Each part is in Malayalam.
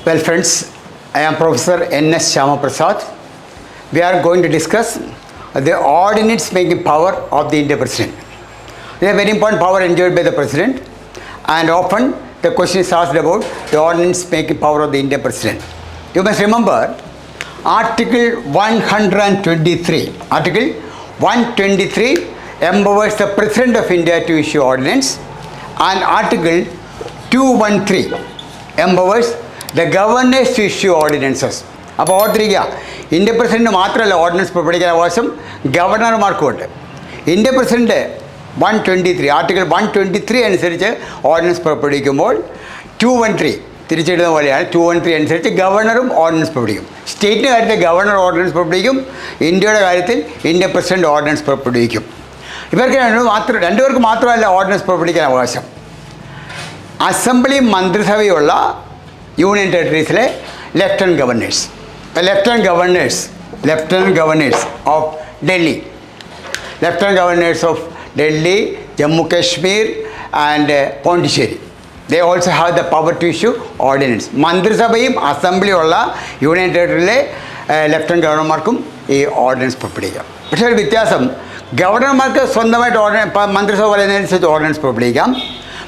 Well, friends, I am Professor N.S. Shamaprasad. We are going to discuss the ordinance making power of the Indian President. It is a very important power enjoyed by the President, and often the question is asked about the ordinance making power of the Indian President. You must remember Article 123. Article 123 empowers the President of India to issue ordinance, and Article 213 empowers the governors to issue ordinances. അപ്പോൾ ഓർത്തിരിക്കുക, ഇന്ത്യ പ്രസിഡന്റ് മാത്രമല്ല ഓർഡിനൻസ് പുറപ്പെടുവിക്കാൻ അവകാശം, ഗവർണർമാർക്കുമുണ്ട്. ഇന്ത്യ പ്രസിഡന്റ് 123 ആർട്ടിക്കിൾ 123 അനുസരിച്ച് ഓർഡിനൻസ് പുറപ്പെടുവിക്കുമ്പോൾ 213 തിരിച്ചിടുന്ന പോലെയാണ്. 213 അനുസരിച്ച് ഗവർണറും ഓർഡിനൻസ് പുറപ്പെടുവിക്കും. സ്റ്റേറ്റിൻ്റെ കാര്യത്തിൽ ഗവർണർ ഓർഡിനൻസ് പുറപ്പെടുവിക്കും, ഇന്ത്യയുടെ കാര്യത്തിൽ ഇന്ത്യ പ്രസിഡന്റ് ഓർഡിനൻസ് പുറപ്പെടുവിക്കും. ഇവർക്ക് രണ്ടുപേർക്ക് മാത്രമല്ല ഓർഡിനൻസ് പുറപ്പെടുവിക്കാൻ അവകാശം. അസംബ്ലി മന്ത്രിസഭയുള്ള യൂണിയൻ ടെറിട്ടറീസിലെ lieutenant governors of Delhi, Jammu Kashmir and Pondicherry, they also have the power to issue ordinance. മന്ത്രിസഭയും അസംബ്ലിയുള്ള യൂണിയൻ ടെറിട്ടറിയിലെ ലെഫ്റ്റനൻറ്റ് ഗവർണർമാർക്കും ഈ ഓർഡിനൻസ് പുറപ്പെടുവിക്കാം. പക്ഷേ ഒരു വ്യത്യാസം, ഗവർണർമാർക്ക് സ്വന്തമായിട്ട് മന്ത്രിസഭ പറയുന്നതനുസരിച്ച് ഓർഡിനൻസ് പുറപ്പെടുവിക്കാം.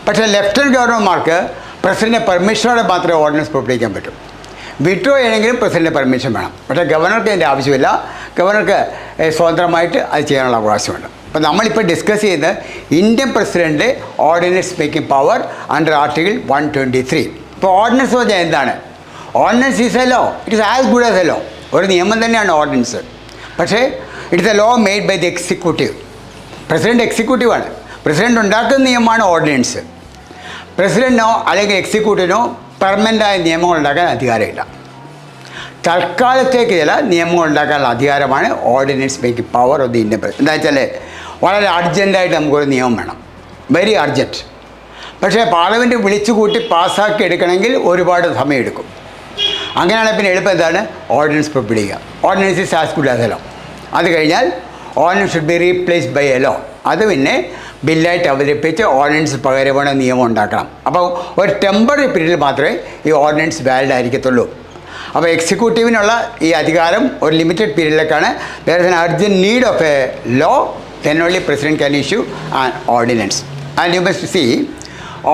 പക്ഷേ ലെഫ്റ്റനൻറ്റ് ഗവർണർമാർക്ക് പ്രസിഡൻറ്റ് പെർമിഷനോടെ മാത്രമേ ഓർഡിനൻസ് പുറപ്പെടുവിക്കാൻ പറ്റൂ. വിഡ്രോ ചെയ്യണമെങ്കിലും പ്രസിഡൻറ്റ് പെർമിഷൻ വേണം. പക്ഷേ ഗവർണർക്ക് അതിൻ്റെ ആവശ്യമില്ല. ഗവർണർക്ക് സ്വതന്ത്രമായിട്ട് അത് ചെയ്യാനുള്ള അവകാശമുണ്ട്. അപ്പോൾ നമ്മളിപ്പോൾ ഡിസ്കസ് ചെയ്യുന്നത് Indian president ordinance making power under article 123. ഇപ്പോൾ ഓർഡിനൻസ് പറഞ്ഞാൽ എന്താണ്? Ordinance is a law. It is as good as a law. ഒരു നിയമം തന്നെയാണ് ഓർഡിനൻസ്. പക്ഷേ it's a law made by the executive. President എക്സിക്യൂട്ടീവാണ്. പ്രസിഡൻറ്റ് ഉണ്ടാക്കുന്ന നിയമമാണ് ഓർഡിനൻസ്. പ്രസിഡൻറ്റിനോ അല്ലെങ്കിൽ എക്സിക്യൂട്ടീവിനോ പെർമനൻ്റായ നിയമങ്ങൾ ഉണ്ടാക്കാൻ അധികാരമില്ല. തൽക്കാലത്തേക്ക് ചില നിയമങ്ങൾ ഉണ്ടാക്കാനുള്ള അധികാരമാണ് ordinance making power of the Indian president. എന്താ വെച്ചാൽ വളരെ അർജൻറ്റായിട്ട് നമുക്കൊരു നിയമം വേണം, വെരി അർജൻറ്റ്. പക്ഷേ പാർലമെൻറ്റ് വിളിച്ചു കൂട്ടി പാസ്സാക്കി എടുക്കണമെങ്കിൽ ഒരുപാട് സമയമെടുക്കും. അങ്ങനെയാണെങ്കിൽ പിന്നെ എളുപ്പം എന്താണ്? ഓർഡിനൻസ് പുറപ്പെടുവിക്കുക. Ordinance is as good as a law. അത് കഴിഞ്ഞാൽ ordinance should be replaced by a law. അത് പിന്നെ ബില്ലായിട്ട് അവതരിപ്പിച്ച് ഓർഡിനൻസ് പകരമാണ് നിയമം ഉണ്ടാക്കണം. അപ്പോൾ ഒരു ടെമ്പററി പീരീഡിൽ മാത്രമേ ഈ ഓർഡിനൻസ് വാലിഡ് ആയിരിക്കത്തുള്ളൂ. അപ്പോൾ എക്സിക്യൂട്ടീവിനുള്ള ഈ അധികാരം ഒരു ലിമിറ്റഡ് പീരീഡിലേക്കാണ്. There is an urgent need of a law, then only president can issue an ordinance. And you must see,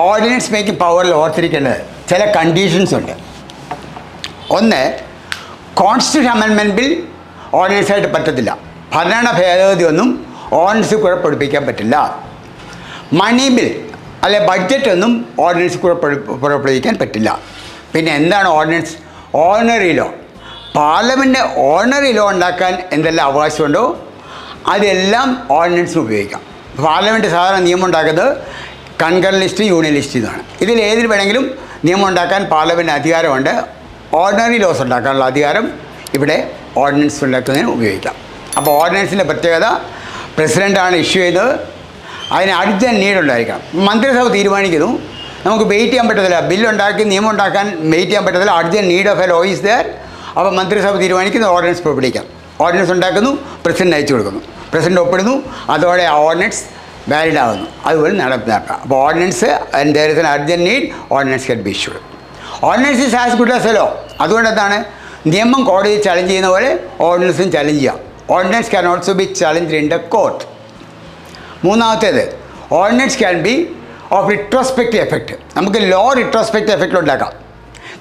ordinance making പവറിൽ ഓർത്തിരിക്കേണ്ടത് ചില കണ്ടീഷൻസ് ഉണ്ട്. ഒന്ന്, കോൺസ്റ്റിറ്റ്യൂഷൻ അമെൻമെൻറ്റ് ബിൽ ഓർഡിനൻസായിട്ട് പറ്റത്തില്ല. ഭരണഘടന ഭേദഗതി ഒന്നും ഓർഡിനൻസ് കൂടെ പുറപ്പെടുവിക്കാൻ പറ്റില്ല. മണി ബിൽ അല്ലെ ബഡ്ജറ്റ് ഒന്നും ഓർഡിനൻസ് കൂടെ പുറപ്പെടുവിക്കാൻ പറ്റില്ല. പിന്നെ എന്താണ് ordinance? Ordinary law. Parliament ordinary law ഉണ്ടാക്കാൻ എന്തെല്ലാം അവകാശമുണ്ടോ അതെല്ലാം ഓർഡിനൻസിന് ഉപയോഗിക്കാം. പാർലമെൻറ്റ് സാധാരണ നിയമം ഉണ്ടാക്കുന്നത് കൺകറൻറ്റ് ലിസ്റ്റ്, യൂണിയൻ ലിസ്റ്റ് എന്നാണ്. ഇതിൽ ഏതിൽ വേണമെങ്കിലും നിയമം ഉണ്ടാക്കാൻ പാർലമെൻറ്റിന് അധികാരമുണ്ട്. ഓർഡിനറി ലോസ് ഉണ്ടാക്കാനുള്ള അധികാരം ഇവിടെ ഓർഡിനൻസ് ഉണ്ടാക്കുന്നതിന് ഉപയോഗിക്കാം. അപ്പോൾ ഓർഡിനൻസിൻ്റെ പ്രത്യേകത, പ്രസിഡൻ്റാണ് ഇഷ്യൂ ചെയ്തത്, അതിന് അർജൻറ്റ് നീഡ് ഉണ്ടായിരിക്കണം. മന്ത്രിസഭ തീരുമാനിക്കുന്നു, നമുക്ക് വെയിറ്റ് ചെയ്യാൻ പറ്റത്തില്ല. ബില്ലുണ്ടാക്കി നിയമം ഉണ്ടാക്കാൻ വെയിറ്റ് ചെയ്യാൻ പറ്റത്തില്ല. Urgent need of a law is there. അപ്പോൾ മന്ത്രിസഭ തീരുമാനിക്കുന്നു ഓർഡിനൻസ് പുറപ്പെടുവിക്കാം. ഓർഡിനൻസ് ഉണ്ടാക്കുന്നു, പ്രസിഡന്റ് അയച്ചു കൊടുക്കുന്നു, പ്രസിഡന്റ് ഒപ്പിടുന്നു, അതോടെ ആ ഓർഡിനൻസ് വാലിഡ് ആകുന്നു. അതുപോലെ നടപ്പിലാക്കാം. അപ്പോൾ ordinance and there is an urgent need, ordinance can be issued. Ordinance is as good as a law. അതുകൊണ്ട് എന്താണ്, നിയമം കോടതി ചലഞ്ച് ചെയ്യുന്ന പോലെ ഓർഡിനൻസും ചലഞ്ച് ചെയ്യാം. Ordinance can also be challenge in the court. മൂന്നാമത്തേത്, ordinance can be of retrospective effect. നമുക്ക് ലോ റിട്രോസ്പെക്റ്റീവ് എഫക്റ്റ് ഉണ്ടാക്കാം.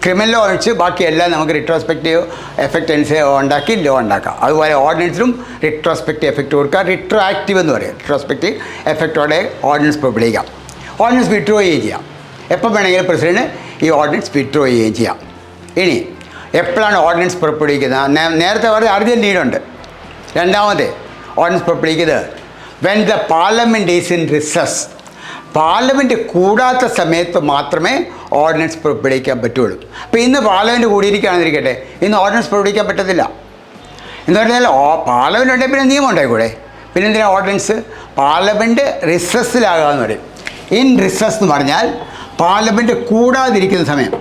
ക്രിമിനൽ ലോ ഒഴിച്ച് ബാക്കിയെല്ലാം നമുക്ക് റിട്രോസ്പെക്റ്റീവ് എഫക്റ്റ് അനുസരിച്ച് ഉണ്ടാക്കി ലോ ഉണ്ടാക്കാം. അതുപോലെ ഓർഡിനൻസിലും റിട്രോസ്പെക്റ്റീവ് എഫക്റ്റ് കൊടുക്കാം. റിട്രോ ആക്റ്റീവ് എന്ന് പറയും. റിട്രോസ്പെക്റ്റീവ് എഫക്റ്റോടെ ഓർഡിനൻസ് പുറപ്പെടുവിക്കാം. ഓർഡിനൻസ് വിഡ്രോ ചെയ്യുകയും ചെയ്യാം. എപ്പോൾ വേണമെങ്കിലും പ്രസിഡന്റ് ഈ ഓർഡിനൻസ് വിഡ്രോ ചെയ്യുകയും ചെയ്യാം. ഇനി എപ്പോഴാണ് ഓർഡിനൻസ് പുറപ്പെടുവിക്കുന്നത്? നേരത്തെ പറഞ്ഞ അർജൻറ്റ് നീഡുണ്ട്. രണ്ടാമത് ഓർഡിനൻസ് പുറപ്പെടുവിക്കുന്നത് when the parliament is in recess. Parliament കൂടാത്ത സമയത്ത് മാത്രമേ ഓർഡിനൻസ് പുറപ്പെടുവിക്കാൻ പറ്റുള്ളൂ. അപ്പോൾ ഇന്ന് പാർലമെൻറ്റ് കൂടിയിരിക്കുകയാണെന്നിരിക്കട്ടെ, ഇന്ന് ഓർഡിനൻസ് പുറപ്പെടുവിക്കാൻ പറ്റത്തില്ല. എന്ന് പറഞ്ഞാൽ പാർലമെൻറ്റ് ഉണ്ടെങ്കിൽ പിന്നെ നിയമം ഉണ്ടായിക്കൂടെ? പിന്നെ എന്തിനാണ് ഓർഡിനൻസ്? പാർലമെൻറ്റ് റിസസ്സിലാകാമെന്ന് പറയും. ഇൻ റിസസ് എന്ന് പറഞ്ഞാൽ പാർലമെൻറ്റ് കൂടാതിരിക്കുന്ന സമയം.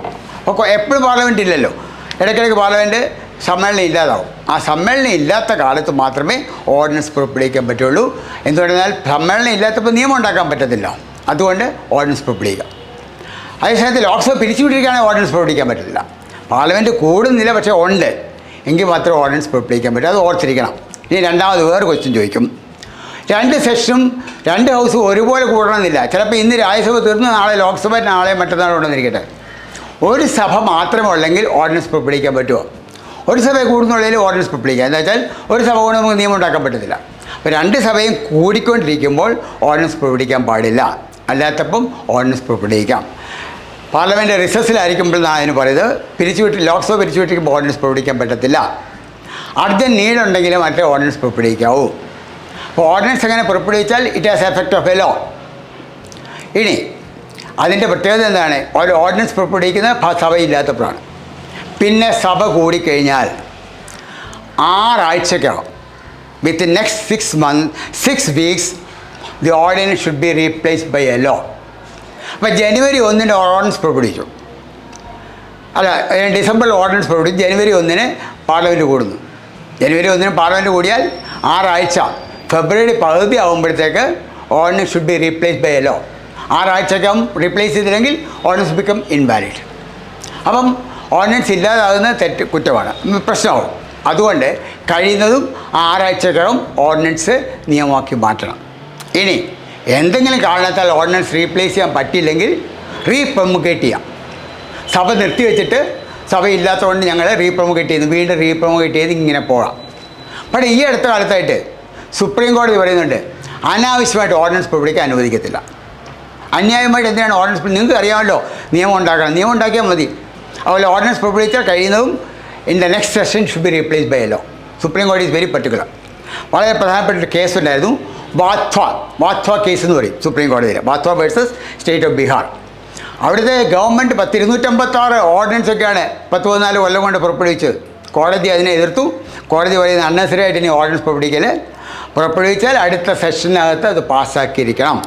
അപ്പോൾ എപ്പോഴും പാർലമെൻറ്റ് ഇല്ലല്ലോ, ഇടയ്ക്കിടയ്ക്ക് പാർലമെൻറ്റ് സമ്മേളനം ഇല്ലാതാവും. ആ സമ്മേളനം ഇല്ലാത്ത കാലത്ത് മാത്രമേ ഓർഡിനൻസ് പുറപ്പെടുവിക്കാൻ പറ്റുള്ളൂ. എന്ന് പറഞ്ഞാൽ സമ്മേളനം ഇല്ലാത്തപ്പോൾ നിയമം ഉണ്ടാക്കാൻ പറ്റത്തില്ല. അതുകൊണ്ട് ഓർഡിനൻസ് പുറപ്പെടുവിക്കാം. അതേസമയത്ത് ലോക്സഭ പിരിച്ചുവിട്ടിരിക്കുകയാണെങ്കിൽ ഓർഡിനൻസ് പുറപ്പെടുവിക്കാൻ പറ്റത്തില്ല. പാർലമെൻറ്റ് കൂടുന്നില്ല, പക്ഷേ ഉണ്ട് എങ്കിൽ മാത്രമേ ഓർഡിനൻസ് പുറപ്പെടുവിക്കാൻ പറ്റും. അത് ഓർത്തിരിക്കണം. ഇനി രണ്ടാമത് വേറെ ക്വസ്റ്റ്യൻ ചോദിക്കും. 2 സെഷനും 2 ഹൗസും ഒരുപോലെ കൂടണമെന്നില്ല. ചിലപ്പോൾ ഇന്ന് രാജ്യസഭ തീർന്ന് നാളെ ലോക്സഭ, നാളെ മറ്റന്നാൾ ഉണ്ടെന്നിരിക്കട്ടെ. ഒരു സഭ മാത്രമേ ഉള്ളെങ്കിൽ ഓർഡിനൻസ് പുറപ്പെടുവിക്കാൻ പറ്റുമോ? ഒരു സഭ കൂടുന്നുള്ളതിൽ ഓർഡിനൻസ് പുറപ്പെടുവിക്കാം. എന്താ വെച്ചാൽ ഒരു സഭ കൊണ്ട് നമുക്ക് നിയമം ഉണ്ടാക്കാൻ പറ്റത്തില്ല. അപ്പോൾ 2 സഭയും കൂടിക്കൊണ്ടിരിക്കുമ്പോൾ ഓർഡിനൻസ് പുറപ്പെടുവിക്കാൻ പാടില്ല. അല്ലാത്തപ്പം ഓർഡിനൻസ് പുറപ്പെടുവിക്കാം. പാർലമെൻറ്റ് റിസസിലായിരിക്കുമ്പോഴാണ് അതിന് പറയുന്നത് ലോക്സഭ പിരിച്ചുവിട്ടിരിക്കുമ്പോൾ ഓർഡിനൻസ് പുറപ്പെടുവിക്കാൻ പറ്റത്തില്ല. അർജൻറ്റ് നീഡുണ്ടെങ്കിലും മറ്റേ ഓർഡിനൻസ് പുറപ്പെടുവിക്കാവൂ. അപ്പോൾ ഓർഡിനൻസ് എങ്ങനെ പുറപ്പെടുവിച്ചാൽ it has effect of a law. ഇനി അതിൻ്റെ പ്രത്യേകത എന്താണ്? ഒരു ഓർഡിനൻസ് പുറപ്പെടുവിക്കുന്നത് സഭയില്ലാത്തപ്പോഴാണ്. പിന്നെ സഭ കൂടിക്കഴിഞ്ഞാൽ 6 ആഴ്ചക്കകം with next 6 weeks the ordinance should be replaced by a law. അപ്പോൾ ജനുവരി 1 ഓർഡിനൻസ് പുറപ്പെടുവിച്ചു. അല്ല, ഡിസംബറിൽ ഓർഡിനൻസ് പുറപ്പെടുവിച്ചു. ജനുവരി 1 പാർലമെൻറ്റ് കൂടുന്നു. ജനുവരി 1 പാർലമെൻറ്റ് കൂടിയാൽ 6 ആഴ്ച, ഫെബ്രുവരി പകുതി ആകുമ്പോഴത്തേക്ക് ordinance should be replaced by a law. 6 ആഴ്ചക്കകം റീപ്ലേസ് ചെയ്തില്ലെങ്കിൽ ഓർഡിനൻസ് ബിക്കം ഇൻവാലിഡ്. അപ്പം ഓർഡിനൻസ് ഇല്ലാതാകുന്ന കുറ്റമാണ്, പ്രശ്നമാവും. അതുകൊണ്ട് കഴിയുന്നതും 6 ആഴ്ചക്കകം ഓർഡിനൻസ് നിയമമാക്കി മാറ്റണം. ഇനി എന്തെങ്കിലും കാരണത്താൽ ഓർഡിനൻസ് റീപ്ലേസ് ചെയ്യാൻ പറ്റിയില്ലെങ്കിൽ റീപ്രൊമുഗേറ്റ് ചെയ്യാം. സഭ നിർത്തിവെച്ചിട്ട് സഭയില്ലാത്തതുകൊണ്ട് ഞങ്ങൾ റീപ്രൊമുഗേറ്റ് ചെയ്തു, വീണ്ടും റീപ്രൊമുഗേറ്റ് ചെയ്ത് ഇങ്ങനെ പോകാം. പക്ഷേ ഈ അടുത്ത കാലത്തായിട്ട് സുപ്രീം കോടതി പറയുന്നുണ്ട് അനാവശ്യമായിട്ട് ഓർഡിനൻസ് പുറപ്പെടുവിക്കാൻ അനുവദിക്കത്തില്ല. അന്യായമായിട്ട് എന്തിനാണ് ഓർഡിനൻസ്? നിങ്ങൾക്ക് അറിയാമല്ലോ നിയമം ഉണ്ടാക്കണം, നിയമം ഉണ്ടാക്കിയാൽ മതി. അതുപോലെ ഓർഡിനൻസ് പുറപ്പെടുവിച്ചാൽ കഴിയുന്നതും in the next session should be replace by a law. Supreme കോടതി ഈസ് വെരി പർട്ടിക്കുലർ. വളരെ പ്രധാനപ്പെട്ട ഒരു കേസ് ഉണ്ടായിരുന്നു, വാത്വ കേസ് എന്ന് പറയും സുപ്രീം കോടതിയിൽ. വാത്വ വേഴ്സസ് സ്റ്റേറ്റ് ഓഫ് ബീഹാർ. അവിടുത്തെ ഗവൺമെൻറ് 256 ഓർഡിനൻസ് ഒക്കെയാണ് 14 കൊല്ലം കൊണ്ട് പുറപ്പെടുവിച്ചത്. കോടതി അതിനെ എതിർത്തു. കോടതി പറയുന്നത് അൺനെസറി ആയിട്ട് ഇനി ഓർഡിനൻസ് പുറപ്പെടുവിച്ചാൽ അടുത്ത സെഷനകത്ത് അത് പാസ്സാക്കിയിരിക്കണം.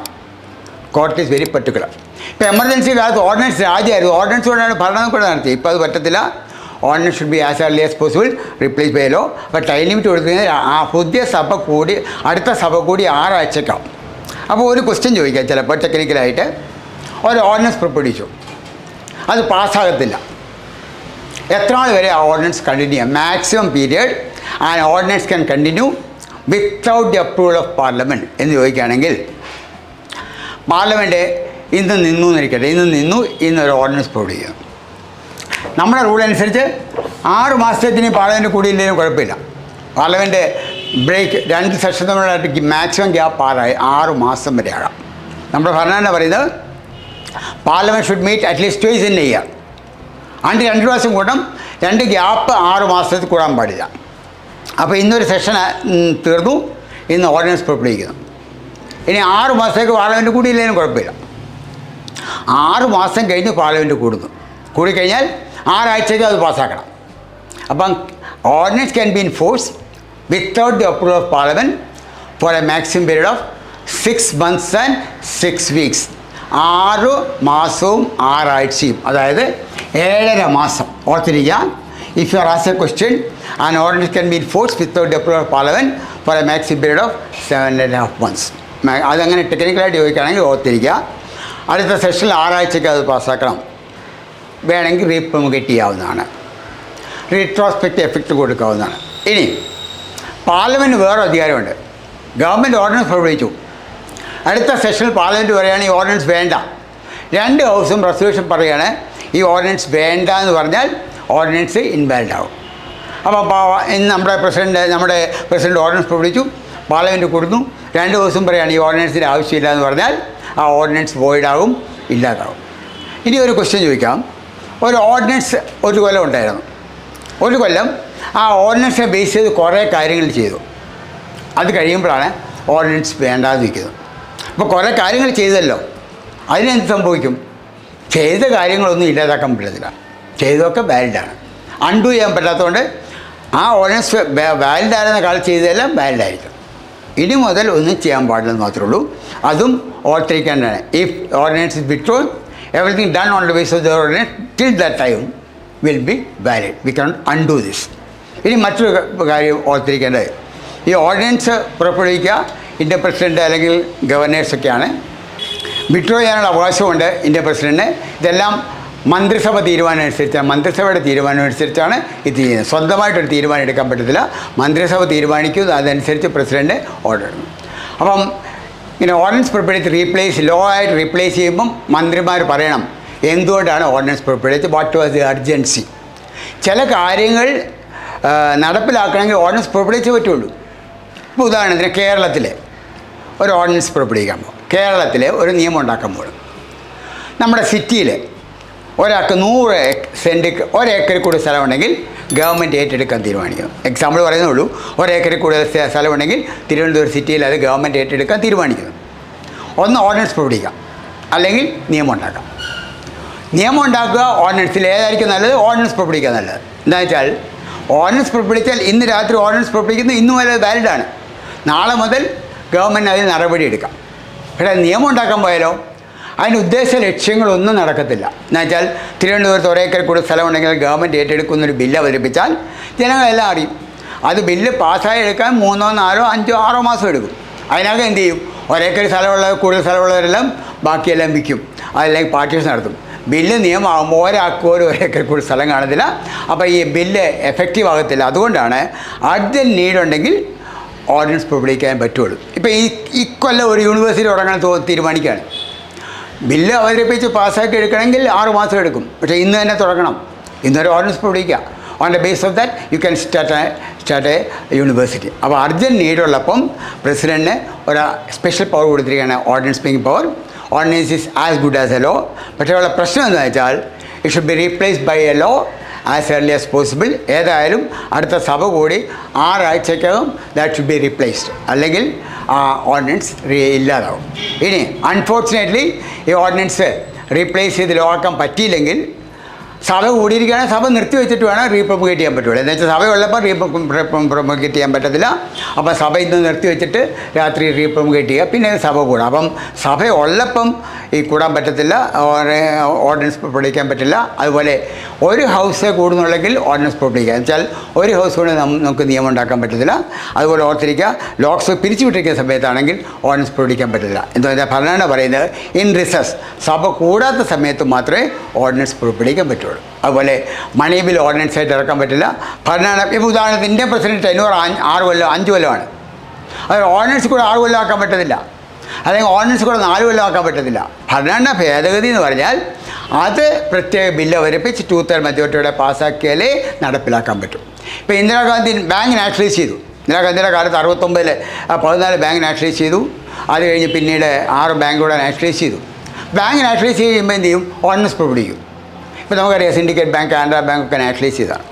Court is very particular. ഇപ്പോൾ എമർജൻസി കാലത്ത് ഓർഡിനൻസ് രാജ്യമായിരുന്നു, ഓർഡിനൻസ് കൊണ്ടാണ് ഭരണം കൂടെ നടത്തി. ഇപ്പോൾ അത് പറ്റത്തില്ല. Ordinance should be as early as possible replace by law. അപ്പോൾ ടൈം ലിമിറ്റ് കൊടുക്കുന്നത് ആ പുതിയ സഭ കൂടി അടുത്ത സഭ കൂടി 6 ആഴ്ചക്കാവും. അപ്പോൾ ഒരു ക്വസ്റ്റ്യൻ ചോദിക്കാം ചിലപ്പോൾ ടെക്നിക്കലായിട്ട്. ഒരു ഓർഡിനൻസ് പുറപ്പെടുവിച്ചു, അത് പാസ്സാകത്തില്ല. എത്ര നാൾ വരെ ആ ഓർഡിനൻസ് കണ്ടിന്യൂ ചെയ്യാം? Maximum period and ordinance can continue without the approval of parliament എന്ന് ചോദിക്കുകയാണെങ്കിൽ, പാർലമെൻറ്റ് ഇന്ന് നിന്നു എന്നിരിക്കട്ടെ, ഇന്നൊരു ഓർഡിനൻസ് പുറപ്പെടുവിക്കുന്നു. നമ്മുടെ റൂൾ അനുസരിച്ച് 6 മാസത്തേക്കിനി പാർലമെൻറ്റ് കൂടിയില്ലെങ്കിലും കുഴപ്പമില്ല. പാർലമെൻറ്റ് ബ്രേക്ക് 2 സെഷൻ തമ്മിലായിട്ട് മാക്സിമം ഗ്യാപ്പ് 6 മാസം വരെ ആകാം. നമ്മുടെ ഭരണഘടന പറയുന്നത് parliament should meet at least twice in a year. 2 പ്രാവശ്യം കൂടണം. 2 ഗ്യാപ്പ് 6 മാസത്തിൽ കൂടാൻ പാടില്ല. അപ്പോൾ ഇന്നൊരു സെഷൻ തീർന്നു, ഇന്ന് ഓർഡിനൻസ് പുറപ്പെടുവിക്കുന്നു. ഇനി 6 മാസത്തേക്ക് പാർലമെൻറ്റ് കൂടിയില്ലെങ്കിലും കുഴപ്പമില്ല. 6 മാസം കഴിഞ്ഞ് പാർലമെൻറ്റ് കൂടിക്കഴിഞ്ഞാൽ 6 ആഴ്ചയ്ക്ക് അത് പാസ്സാക്കണം. അപ്പം ordinance can be in force without the approval of parliament for a maximum period of 6 months and 6 weeks. 6 മാസവും 6 ആഴ്ചയും, അതായത് 7.5 മാസം. ഓർത്തിരിക്കുക. If you are asked a question an ordinance can be in force without the approval of parliament for a maximum period of 7.5 months. അതങ്ങനെ ടെക്നിക്കലായിട്ട് ചോദിക്കുകയാണെങ്കിൽ ഓർത്തിരിക്കുക. അടുത്ത സെഷനിൽ 6 ആഴ്ചയ്ക്ക് അത് പാസ്സാക്കണം. വേണമെങ്കിൽ റീപ്രൊമുഗേറ്റ് ചെയ്യാവുന്നതാണ്, റീട്രോസ്പെക്റ്റ് എഫക്റ്റ് കൊടുക്കാവുന്നതാണ്. ഇനി പാർലമെൻറ്റ് വേറെ അധികാരമുണ്ട്. ഗവൺമെൻറ് ഓർഡിനൻസ് പുറപ്പെടുവിച്ചു, അടുത്ത സെഷനിൽ പാർലമെൻറ്റ് പറയുകയാണ് ഈ ഓർഡിനൻസ് വേണ്ട. 2 ഹൗസും റെസൊല്യൂഷൻ പറയുകയാണ് ഈ ഓർഡിനൻസ് വേണ്ട എന്ന് പറഞ്ഞാൽ ഓർഡിനൻസ് ഇൻവാലിഡ് ആവും. അപ്പോൾ ഇന്ന് നമ്മുടെ പ്രസിഡൻറ്റ് ഓർഡിനൻസ് പുറപ്പെടുവിച്ചു, പാർലമെൻറ്റ് കൂടുന്നു, 2 ദിവസം പറയുകയാണ് ഈ ഓർഡിനൻസിൻ്റെ ആവശ്യമില്ല എന്ന് പറഞ്ഞാൽ ആ ഓർഡിനൻസ് വോയിഡാകും, ഇല്ലാതാകും. ഇനി ഒരു ക്വസ്റ്റ്യൻ ചോദിക്കാം. ഒരു ഓർഡിനൻസ് 1 കൊല്ലം ഉണ്ടായിരുന്നു. 1 കൊല്ലം ആ ഓർഡിനൻസിനെ ബേസ് ചെയ്ത് കുറേ കാര്യങ്ങൾ ചെയ്തു. അത് കഴിയുമ്പോഴാണ് ഓർഡിനൻസ് വേണ്ടാന്ന് വയ്ക്കുന്നത്. അപ്പോൾ കുറേ കാര്യങ്ങൾ ചെയ്തല്ലോ, അതിനെന്ത് സംഭവിക്കും? ചെയ്ത കാര്യങ്ങളൊന്നും ഇല്ലാതാക്കാൻ പറ്റത്തില്ല. ചെയ്തതൊക്കെ വാലിഡാണ്. അൺഡു ചെയ്യാൻ പറ്റാത്തതുകൊണ്ട് ആ ഓർഡിനൻസ് വാലിഡായിരുന്ന കാലം ചെയ്തതെല്ലാം വാലിഡായിരിക്കും. ഇനി മുതൽ ഒന്നും ചെയ്യാൻ പാടില്ലെന്ന് മാത്രമേ ഉള്ളൂ. അതും ഓർത്തിരിക്കേണ്ടതാണ്. If ordinance is withdrawn, everything done on the basis of the ordinance till that time will be valid. We cannot undo this. ഇനി മറ്റൊരു കാര്യം ഓർത്തിരിക്കേണ്ടത്, ഈ ഓർഡിനൻസ് പുറപ്പെടുവിക്കുക ഇന്ത്യൻ പ്രസിഡൻറ്റ് അല്ലെങ്കിൽ ഗവർണേഴ്സൊക്കെയാണ്. വിഡ്രോ ചെയ്യാനുള്ള അവകാശമുണ്ട് ഇന്ത്യൻ പ്രസിഡൻറ്റിന്. ഇതെല്ലാം മന്ത്രിസഭ തീരുമാനം അനുസരിച്ചാണ്, മന്ത്രിസഭയുടെ തീരുമാനം അനുസരിച്ചാണ് ഇത് ചെയ്യുന്നത്. സ്വന്തമായിട്ടൊരു തീരുമാനം എടുക്കാൻ പറ്റത്തില്ല. മന്ത്രിസഭ തീരുമാനിക്കും, അതനുസരിച്ച് പ്രസിഡൻറ്റ് ഓർഡർ ഇടുന്നു. അപ്പം ഇങ്ങനെ ഓർഡിനൻസ് പുറപ്പെടുവിച്ച് റീപ്ലേസ്, ലോ ആയിട്ട് റീപ്ലേസ് ചെയ്യുമ്പം മന്ത്രിമാർ പറയണം എന്തുകൊണ്ടാണ് ഓർഡിനൻസ് പുറപ്പെടുവിച്ച്, വാട്ട് വാസ് ദി അർജൻസി. ചില കാര്യങ്ങൾ നടപ്പിലാക്കണമെങ്കിൽ ഓർഡിനൻസ് പുറപ്പെടുവിച്ചേ പറ്റുള്ളൂ. ഇപ്പോൾ ഉദാഹരണത്തിന് കേരളത്തിലെ ഒരു ഓർഡിനൻസ് പുറപ്പെടുവിക്കാൻ പോകും. കേരളത്തിൽ ഒരു നിയമം ഉണ്ടാക്കാൻ പോകും. നമ്മുടെ സിറ്റിയിൽ ഒരാൾക്ക് 100 സെൻറ്റ്, ഒരേക്കറിൽ കൂടുതൽ സ്ഥലമുണ്ടെങ്കിൽ ഗവൺമെൻറ് ഏറ്റെടുക്കാൻ തീരുമാനിക്കുന്നു. എക്സാമ്പിൾ പറയുന്നുള്ളൂ. ഒരേക്കറിൽ കൂടുതൽ സ്ഥലമുണ്ടെങ്കിൽ തിരുവനന്തപുരം സിറ്റിയിൽ അത് ഗവൺമെൻറ് ഏറ്റെടുക്കാൻ തീരുമാനിക്കുന്നു. ഒന്ന് ഓർഡിനൻസ് പുറപ്പെടുവിക്കാം, അല്ലെങ്കിൽ നിയമം ഉണ്ടാക്കാം. നിയമം ഉണ്ടാക്കുക ഓർഡിനൻസിൽ ഏതായിരിക്കും നല്ലത്? ഓർഡിനൻസ് പുറപ്പെടുവിക്കുക നല്ലത്. എന്താ വെച്ചാൽ ഓർഡിനൻസ് പുറപ്പെടുവിച്ചാൽ ഇന്ന് രാത്രി ഓർഡിനൻസ് പുറപ്പെടുവിക്കുന്നത് ഇന്നു വരെ വാലിഡാണ്. നാളെ മുതൽ ഗവൺമെൻറ് അതിന് നടപടി എടുക്കാം. പക്ഷേ നിയമം ഉണ്ടാക്കാൻ പോയാലോ അതിന് ഉദ്ദേശ ലക്ഷ്യങ്ങളൊന്നും നടക്കത്തില്ല. എന്ന് വെച്ചാൽ തിരുവനന്തപുരത്ത് ഒരേക്കർ കൂടുതൽ സ്ഥലമുണ്ടെങ്കിൽ ഗവൺമെൻറ് ഏറ്റെടുക്കുന്നൊരു ബില്ല് അവതരിപ്പിച്ചാൽ ജനങ്ങളെല്ലാം അറിയും. അത് ബില്ല് പാസ്സായി എടുക്കാൻ 3, 4, 5, 6 മാസം എടുക്കും. അതിനകം എന്ത് ചെയ്യും? ഒരേക്കർ കൂടുതൽ സ്ഥലമുള്ളവരെല്ലാം ബാക്കിയെല്ലാം വിൽക്കും, അതല്ലെങ്കിൽ പാർട്ടീഷൻ നടത്തും. ബില്ല് നിയമമാകുമ്പോൾ ഒരാൾക്ക് ഒരേക്കർ കൂടുതൽ സ്ഥലം കാണത്തില്ല. അപ്പോൾ ഈ ബില്ല് എഫക്റ്റീവ് ആകത്തില്ല. അതുകൊണ്ടാണ് അർജൻറ്റ് നീഡുണ്ടെങ്കിൽ ഓർഡിനൻസ് പുറപ്പെടുവിക്കാൻ പറ്റുള്ളൂ. ഇപ്പോൾ ഈ കൊല്ലം ഒരു യൂണിവേഴ്സിറ്റി തുടങ്ങാൻ തീരുമാനിക്കുകയാണ്. ബില്ല് അവതരിപ്പിച്ച് പാസ്സാക്കി എടുക്കണമെങ്കിൽ 6 മാസം എടുക്കും. പക്ഷേ ഇന്ന് തന്നെ തുടങ്ങണം. ഇന്നൊരു ഓർഡിനൻസ് പുറപ്പെടുവിക്കുക. On the base of that you can start a university. അപ്പോൾ അർജൻറ്റ് നീഡുള്ളപ്പം പ്രസിഡൻറ്റിന് ഒരു സ്പെഷ്യൽ പവർ കൊടുത്തിരിക്കുകയാണ്, ordinance making power. Ordinance is as good as a law. പക്ഷേ ഉള്ള പ്രശ്നം എന്താണെന്ന് വെച്ചാൽ it should be replaced by a law as early as possible. ഏതായാലും അടുത്ത സഭ കൂടി 6 ആഴ്ചക്കകം ദാറ്റ് ഷുഡ് ബി റീപ്ലേസ്ഡ്, അല്ലെങ്കിൽ ആ ഓർഡിനൻസ് ഇല്ലാതാവും. ഇനി അൺഫോർച്ചുനേറ്റ്ലി ഈ ഓർഡിനൻസ് റീപ്ലേസ് ചെയ്ത് ലോ ആക്കാൻ പറ്റിയില്ലെങ്കിൽ സഭ കൂടിയിരിക്കുകയാണെങ്കിൽ സഭ നിർത്തിവെച്ചിട്ട് വേണം റീപ്രൊമഗേറ്റ് ചെയ്യാൻ പറ്റുള്ളൂ. എന്ന് വെച്ചാൽ സഭയുള്ളപ്പോൾ റീപ്രൊമഗേറ്റ് ചെയ്യാൻ പറ്റത്തില്ല. അപ്പോൾ സഭ ഇന്ന് നിർത്തിവെച്ചിട്ട് രാത്രി റീപ്രൊമഗേറ്റ് ചെയ്യുക, പിന്നെ സഭ കൂടാം. അപ്പം സഭ ഉള്ളപ്പം ഈ കൂടാൻ പറ്റത്തില്ല, ഓർഡിനൻസ് പുറപ്പെടുവിക്കാൻ പറ്റില്ല. അതുപോലെ ഒരു ഹൗസ് കൂടുന്നുണ്ടെങ്കിൽ ഓർഡിനൻസ് പുറപ്പെടുവിക്കുക. എന്ന് വെച്ചാൽ ഒരു ഹൗസ് കൊണ്ട് നമുക്ക് നിയമം ഉണ്ടാക്കാൻ പറ്റത്തില്ല. അതുപോലെ ഓർത്തിരിക്കുക, ലോക്സഭ പിരിച്ചുവിട്ടിരിക്കുന്ന സമയത്താണെങ്കിൽ ഓർഡിനൻസ് പുറപ്പെടുവിക്കാൻ പറ്റില്ല. എന്താ വെച്ചാൽ ഭരണഘടന പറയുന്നത് ഇൻ റിസസ്, സഭ കൂടാത്ത സമയത്ത് മാത്രമേ ഓർഡിനൻസ് പുറപ്പെടുവിക്കാൻ പറ്റുള്ളൂ. അതുപോലെ മണി ബിൽ ഓർഡിനൻസ് ആയിട്ട് ഇറക്കാൻ പറ്റില്ല. ഭരണഘടന ഇപ്പോൾ ഉദാഹരണത്തിന് ഇന്ത്യൻ പ്രസിഡന്റ് ടെന്യൂർ 6 കൊല്ലം 5 കൊല്ലമാണ്. അത് ഓർഡിനൻസ് കൂടെ 6 കൊല്ലം ആക്കാൻ പറ്റത്തില്ല, അല്ലെങ്കിൽ ഓർഡിനൻസ് കൂടെ 4 കൊല്ലം ആക്കാൻ പറ്റത്തില്ല. ഭരണഘടന ഭേദഗതി എന്ന് പറഞ്ഞാൽ അത് പ്രത്യേക ബില്ല് അവതരിപ്പിച്ച് 2/3 മെജോറിറ്റിയോടെ പാസ്സാക്കിയാലേ നടപ്പിലാക്കാൻ പറ്റും. ഇപ്പോൾ ഇന്ദിരാഗാന്ധി ബാങ്ക് നാഷണലൈസ് ചെയ്തു. ഇന്ദിരാഗാന്ധിയുടെ കാലത്ത് 69 14 ബാങ്ക് നാഷണലൈസ് ചെയ്തു. അത് കഴിഞ്ഞ് പിന്നീട് 6 ബാങ്കുകൂടെ നാഷണലൈസ് ചെയ്തു. ബാങ്ക് നാഷണലൈസ് ചെയ്യുമ്പോൾ എന്ത് ചെയ്യും? ഓർഡിനൻസ് പുറപ്പെടുവിക്കും. ഇപ്പോൾ നമുക്കറിയാം സിൻഡിക്കേറ്റ് ബാങ്ക്, കാനറ ബാങ്ക് ഒക്കെ നാഷണലൈസ് ചെയ്തതാണ്.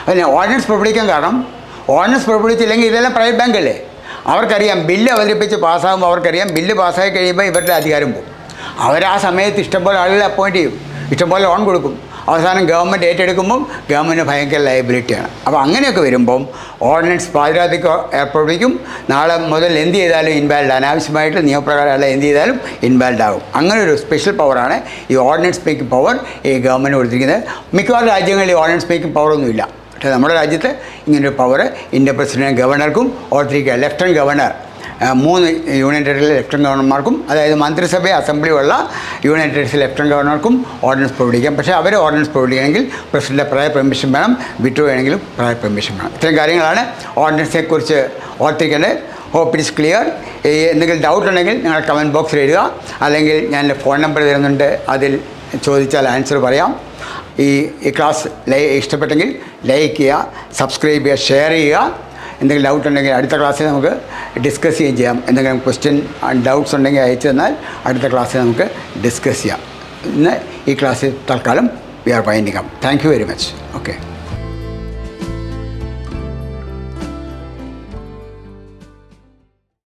അതിന് ഓർഡിനൻസ് പുറപ്പെടുവിക്കാൻ കാരണം ഓർഡിനൻസ് പുറപ്പെടുവിച്ചില്ലെങ്കിൽ ഇതെല്ലാം പ്രൈവറ്റ് ബാങ്കല്ലേ, അവർക്കറിയാം ബില്ല് അവതരിപ്പിച്ച് പാസ്സാകുമ്പോൾ അവർക്കറിയാം ബില്ല് പാസ്സായി കഴിയുമ്പോൾ ഇവരുടെ അധികാരം പോകും. അവർ ആ സമയത്ത് ഇഷ്ടംപോലെ ആളുകളെ അപ്പോയിൻറ്റ് ചെയ്യും, ഇഷ്ടംപോലെ ലോൺ കൊടുക്കും. അവസാനം ഗവൺമെൻറ് ഏറ്റെടുക്കുമ്പം ഗവൺമെൻറ് ഭയങ്കര ലയബിലിറ്റിയാണ്. അപ്പോൾ അങ്ങനെയൊക്കെ വരുമ്പം ഓർഡിനൻസ് പാതിരാതിക്ക് പുറപ്പെടുവിക്കും. നാളെ മുതൽ എന്ത് ചെയ്താലും ഇൻവാലിഡ്, അനാവശ്യമായിട്ട് നിയമപ്രകാരം എന്ത് ചെയ്താലും ഇൻവാലിഡ് ആകും. അങ്ങനെ ഒരു സ്പെഷ്യൽ പവറാണ് ഈ ഓർഡിനൻസ് മേക്കിംഗ് പവർ ഈ ഗവൺമെൻറ് കൊടുത്തിരിക്കുന്നത്. മിക്കവാറും രാജ്യങ്ങളിൽ ഈ ഓർഡിനൻസ് മേക്കിംഗ് പവറൊന്നുമില്ല. പക്ഷേ നമ്മുടെ രാജ്യത്ത് ഇങ്ങനൊരു പവർ ഇന്ത്യൻ പ്രസിഡന്റ് ഗവർണർക്കും ഓർത്തിരിക്കുക. ലെഫ്റ്റനൻറ്റ് ഗവർണർ 3 യൂണിയൻ ടെറിട്ടറിയിലെ ലെഫ്റ്റനൻറ്റ് ഗവർണർമാർക്കും, അതായത് മന്ത്രിസഭ അസംബ്ലിയുള്ള യൂണിയൻ ടെറിട്ടറീസിലെ ലെഫ്റ്റനൻറ്റ് ഗവർണർക്കും ഓർഡിനൻസ് പുറപ്പെടുവിക്കാം. പക്ഷേ അവർ ഓർഡിനൻസ് പുറപ്പെടുവിക്കണമെങ്കിൽ പ്രസിഡൻ്റെ പ്രയർ പെർമിഷൻ വേണം, വിഡ്രോ ചെയ്യണമെങ്കിലും പ്രയർ പെർമിഷൻ വേണം. ഇത്രയും കാര്യങ്ങളാണ് ഓർഡിനൻസിനെക്കുറിച്ച് ഓർത്തിരിക്കേണ്ടത്. Hope it is clear. എന്തെങ്കിലും ഡൗട്ട് ഉണ്ടെങ്കിൽ നിങ്ങൾ കമൻറ്റ് ബോക്സിൽ എഴുതുക, അല്ലെങ്കിൽ ഞാൻ എൻ്റെ ഫോൺ നമ്പർ തരുന്നുണ്ട്, അതിൽ ചോദിച്ചാൽ ആൻസർ പറയാം. ഈ ക്ലാസ് ഇഷ്ടപ്പെട്ടെങ്കിൽ ലൈക്ക് ചെയ്യുക, സബ്സ്ക്രൈബ് ചെയ്യുക, ഷെയർ ചെയ്യുക. എന്തെങ്കിലും ഡൗട്ട് ഉണ്ടെങ്കിൽ അടുത്ത ക്ലാസ്സിൽ നമുക്ക് ഡിസ്കസ് ചെയ്യുകയും ചെയ്യാം. എന്തെങ്കിലും ക്വസ്റ്റ്യൻ ഡൗട്ട്സ് ഉണ്ടെങ്കിൽ അയച്ചു തന്നാൽ അടുത്ത ക്ലാസ്സിൽ നമുക്ക് ഡിസ്കസ് ചെയ്യാം. ഇന്ന് ഈ ക്ലാസ്സിൽ തൽക്കാലം we are winding up. Thank you very much. Okay.